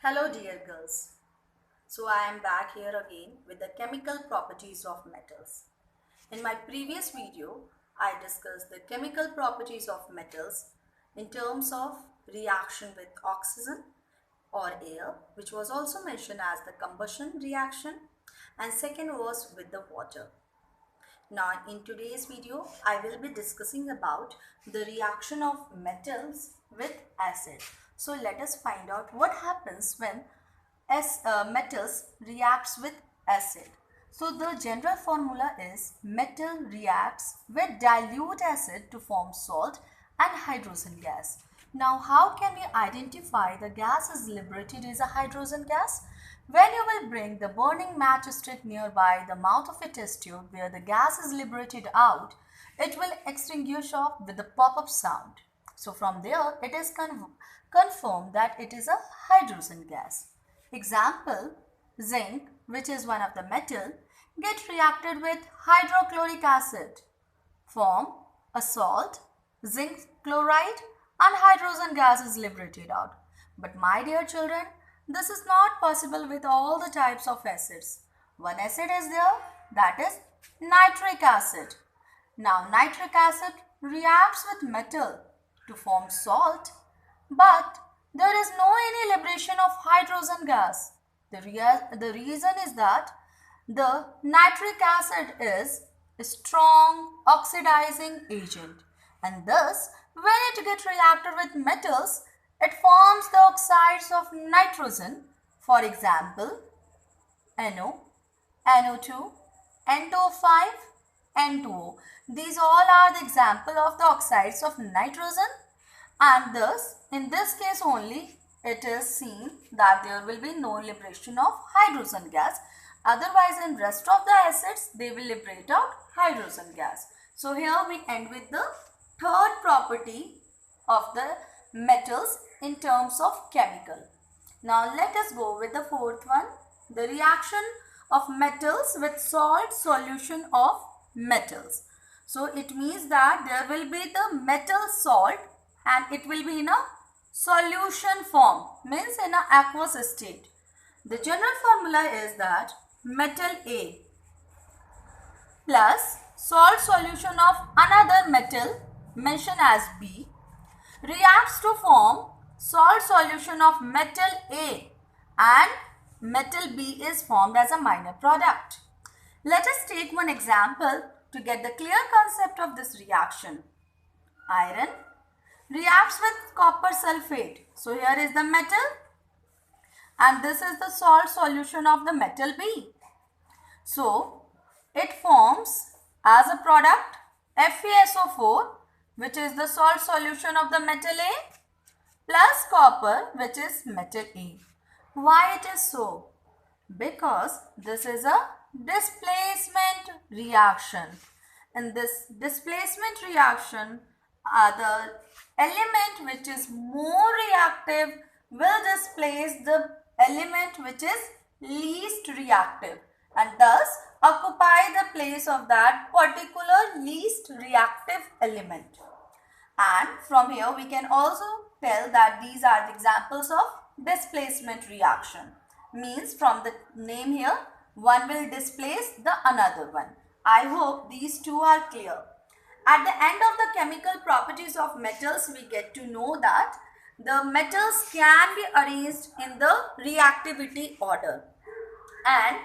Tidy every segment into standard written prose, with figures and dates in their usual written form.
Hello dear girls. So I am back here again with the chemical properties of metals. In my previous video, I discussed the chemical properties of metals in terms of reaction with oxygen or air, which was also mentioned as the combustion reaction, and second was with the water. Now in today's video, I will be discussing about the reaction of metals with acid. So let us find out what happens when metals reacts with acid. So the general formula is metal reacts with dilute acid to form salt and hydrogen gas. Now how can we identify the gas is liberated as a hydrogen gas? When you will bring the burning matchstick nearby the mouth of a test tube where the gas is liberated out, it will extinguish off with a pop-up sound. So from there it is confirmed that it is a hydrogen gas. Example, zinc, which is one of the metal, get reacted with hydrochloric acid, form a salt, zinc chloride, and hydrogen gas is liberated out. But my dear children, this is not possible with all the types of acids. One acid is there, that is nitric acid. Now nitric acid reacts with metal to form salt, but there is no any liberation of hydrogen gas. The reason is that the nitric acid is a strong oxidizing agent, and thus when it gets reacted with metals, it forms the oxides of nitrogen, for example, NO, NO2, N2O5, N2O. These all are the example of the oxides of nitrogen, and thus in this case only it is seen that there will be no liberation of hydrogen gas. Otherwise in rest of the acids they will liberate out hydrogen gas. So here we end with the third property of the metals in terms of chemical. Now let us go with the fourth one, the reaction of metals with salt solution of metals. So it means that there will be the metal salt and it will be in a solution form, means in an aqueous state. The general formula is that metal A plus salt solution of another metal mentioned as B reacts to form salt solution of metal A, and metal B is formed as a minor product. Let us take one example to get the clear concept of this reaction. Iron reacts with copper sulfate. So here is the metal and this is the salt solution of the metal B. So it forms as a product FeSO4, which is the salt solution of the metal A, plus copper, which is metal A. Why it is so? Because this is a displacement reaction. In this displacement reaction, the element which is more reactive will displace the element which is least reactive and thus occupy the place of that particular least reactive element. And from here we can also tell that these are the examples of displacement reaction. Means from the name here, one will displace the another one. I hope these two are clear. At the end of the chemical properties of metals, we get to know that the metals can be arranged in the reactivity order. And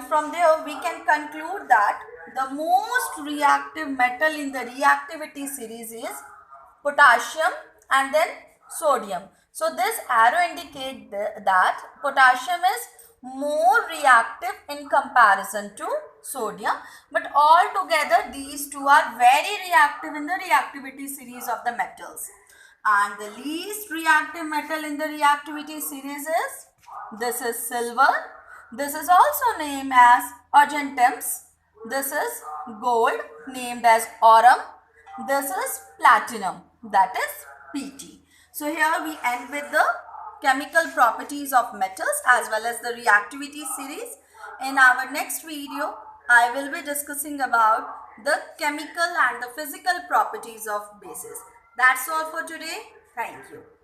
from there, we can conclude that the most reactive metal in the reactivity series is potassium and then sodium. So this arrow indicates that potassium is more reactive in comparison to sodium, but altogether these two are very reactive in the reactivity series of the metals. And the least reactive metal in the reactivity series is, this is silver, this is also named as argentum, this is gold named as aurum, this is platinum, that is Pt. So here we end with the chemical properties of metals as well as the reactivity series. In our next video, I will be discussing about the chemical and the physical properties of bases. That's all for today. Thank you.